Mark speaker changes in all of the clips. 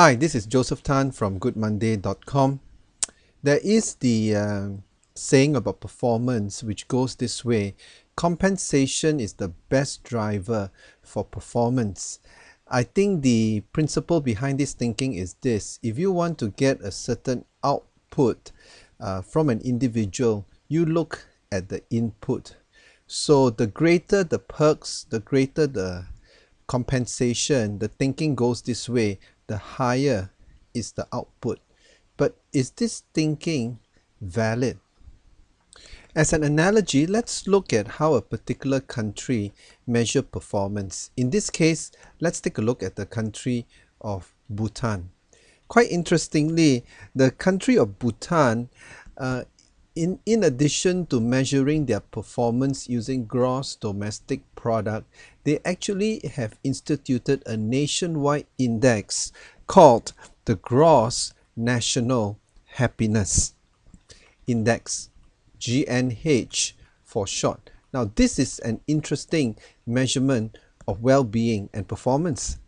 Speaker 1: Hi, this is Joseph Tan from goodmonday.com. There is the saying about performance which goes this way: compensation is the best driver for performance. I think the principle behind this thinking is this: if you want to get a certain output from an individual, you look at the input. So the greater the perks, the greater the compensation, the thinking goes this way, the higher is the output. But is this thinking valid? As an analogy, let's look at how a particular country measure performance. In this case, let's take a look at the country of Bhutan. Quite interestingly, the country of Bhutan, uh, in addition to measuring their performance using gross domestic product, they actually have instituted a nationwide index called the Gross National Happiness Index, GNH for short. Now, this is an interesting measurement of well-being and performance.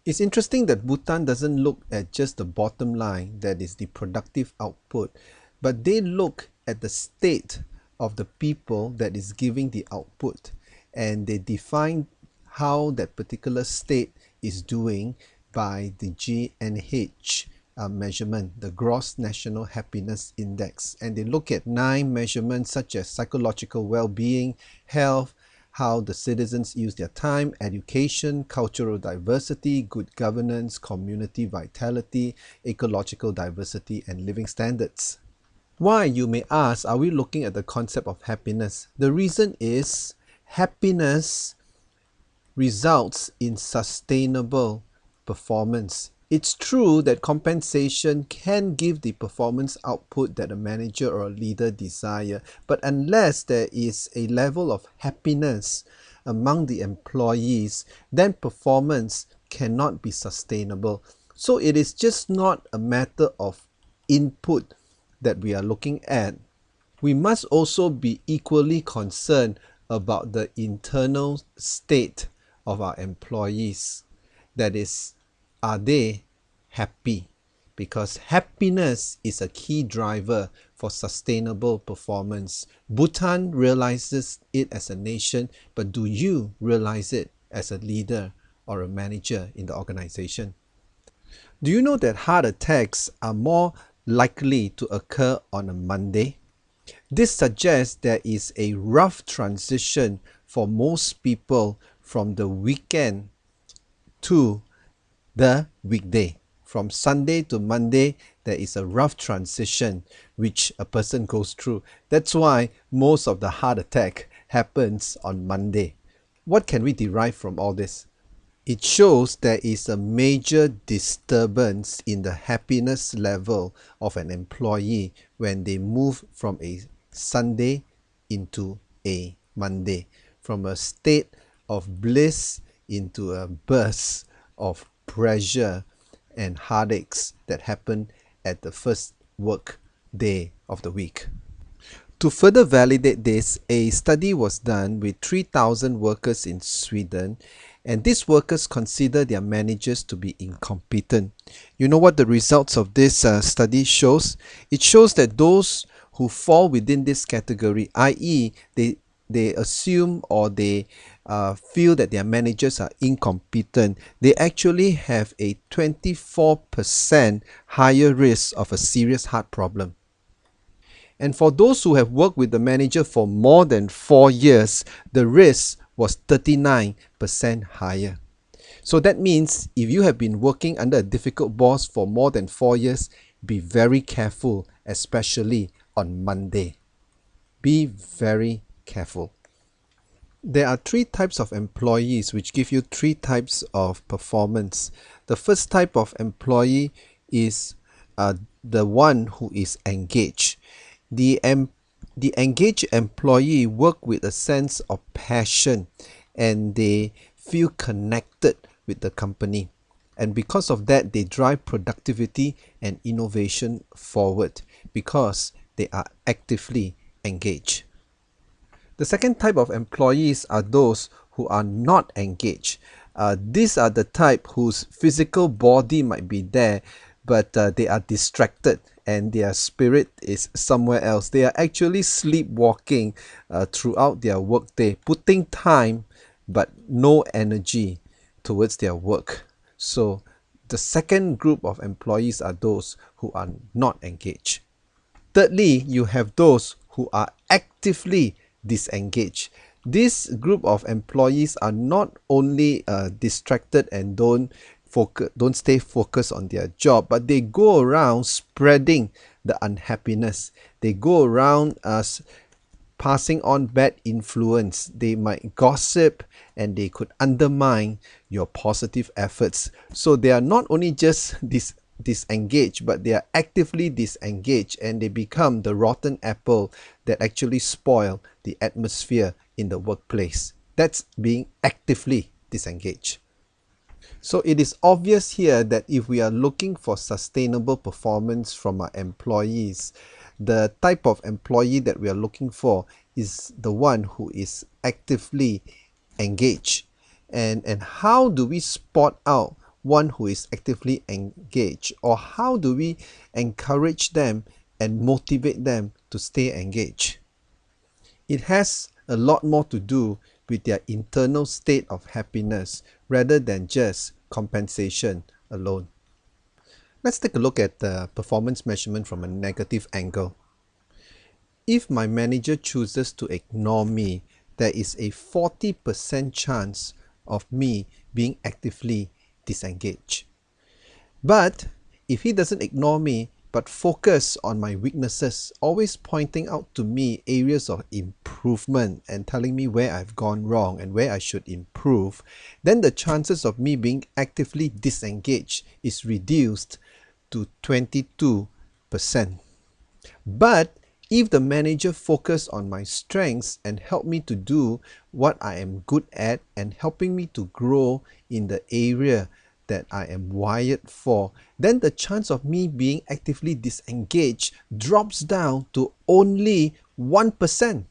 Speaker 1: It's interesting that Bhutan doesn't look at just the bottom line, that is the productive output, but they look at the state of the people that is giving the output, and they define how that particular state is doing by the GNH measurement, the Gross National Happiness Index. And they look at 9 measurements such as psychological well-being, health, how the citizens use their time, education, cultural diversity, good governance, community vitality, ecological diversity, and living standards. Why, you may ask, are we looking at the concept of happiness? The reason is happiness results in sustainable performance. It's true that compensation can give the performance output that a manager or a leader desire, but unless there is a level of happiness among the employees, then performance cannot be sustainable. So it is just not a matter of input that we are looking at. We must also be equally concerned about the internal state of our employees. That is, are they happy? Because happiness is a key driver for sustainable performance. Bhutan realizes it as a nation, but do you realize it as a leader or a manager in the organization? Do you know that heart attacks are more likely to occur on a Monday? This suggests there is a rough transition for most people from the weekend to the weekday. From Sunday to Monday, there is a rough transition which a person goes through. That's why most of the heart attack happens on Monday. What can we derive from all this? It shows there is a major disturbance in the happiness level of an employee when they move from a Sunday into a Monday, from a state of bliss into a burst of pressure and heartaches that happen at the first work day of the week. To further validate this, a study was done with 3,000 workers in Sweden, and these workers consider their managers to be incompetent. You know what the results of this study shows? It shows that those who fall within this category, i.e., they assume or they feel that their managers are incompetent, they actually have a 24% higher risk of a serious heart problem. And for those who have worked with the manager for more than 4 years, the risk was 39% higher. So that means if you have been working under a difficult boss for more than 4 years, be very careful, especially on Monday. Be very careful. There are 3 types of employees which give you 3 types of performance. The first type of employee is the one who is engaged. The engaged employee work with a sense of passion and they feel connected with the company. And because of that, they drive productivity and innovation forward because they are actively engaged. The second type of employees are those who are not engaged. These are the type whose physical body might be there, but they are distracted and their spirit is somewhere else. They are actually sleepwalking throughout their workday, putting time but no energy towards their work. So the second group of employees are those who are not engaged. Thirdly, you have those who are actively disengaged. This group of employees are not only distracted and don't stay focused on their job, but they go around spreading the unhappiness. They go around passing on bad influence. They might gossip and they could undermine your positive efforts. So they are not only just disengaged, but they are actively disengaged, and they become the rotten apple that actually spoil the atmosphere in the workplace. That's being actively disengaged. So it is obvious here that if we are looking for sustainable performance from our employees, the type of employee that we are looking for is the one who is actively engaged. And how do we spot out one who is actively engaged, or how do we encourage them and motivate them to stay engaged? It has a lot more to do with their internal state of happiness rather than just compensation alone. Let's take a look at the performance measurement from a negative angle. If my manager chooses to ignore me, there is a 40% chance of me being actively disengaged. But if he doesn't ignore me, but focus on my weaknesses, always pointing out to me areas of improvement and telling me where I've gone wrong and where I should improve, then the chances of me being actively disengaged is reduced to 22%. But if the manager focus on my strengths and help me to do what I am good at and helping me to grow in the area that I am wired for, then the chance of me being actively disengaged drops down to only 1%.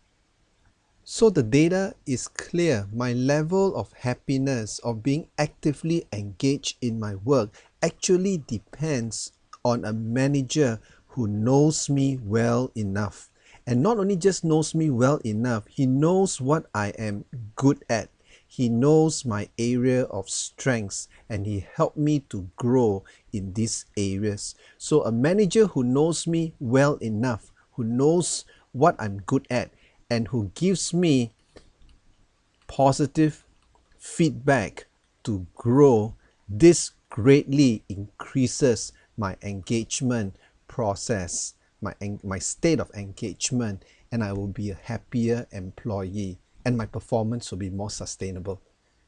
Speaker 1: So the data is clear. My level of happiness of being actively engaged in my work actually depends on a manager who knows me well enough. And not only just knows me well enough, he knows what I am good at. He knows my area of strengths and he helped me to grow in these areas. So a manager who knows me well enough, who knows what I'm good at, and who gives me positive feedback to grow, this greatly increases my engagement process, my state of engagement, and I will be a happier employee and my performance will be more sustainable.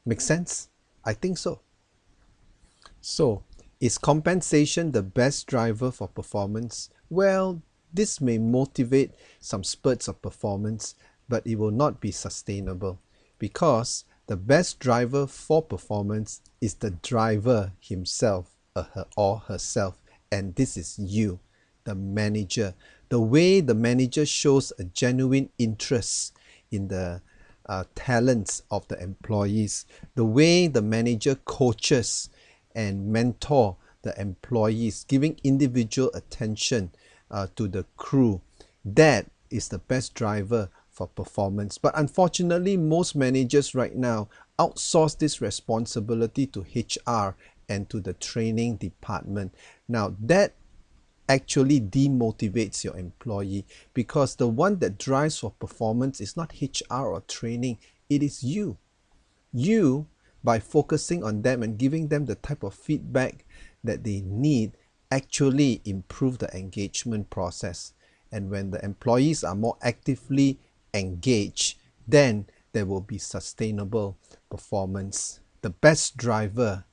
Speaker 1: Make sense? I think so. So, is compensation the best driver for performance? Well, this may motivate some spurts of performance, but it will not be sustainable because the best driver for performance is the driver himself or herself, and this is you, the manager. The way the manager shows a genuine interest in the talents of the employees, the way the manager coaches and mentor the employees, giving individual attention to the crew, that is the best driver for performance. But unfortunately, most managers right now outsource this responsibility to HR and to the training department. Now that actually demotivates your employee, because the one that drives for performance is not HR or training, it is you. You, by focusing on them and giving them the type of feedback that they need, actually improve the engagement process. And when the employees are more actively engaged, then there will be sustainable performance. The best driver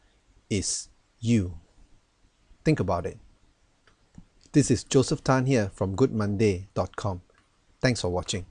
Speaker 1: is you. Think about it. This is Joseph Tan here from goodmonday.com. Thanks for watching.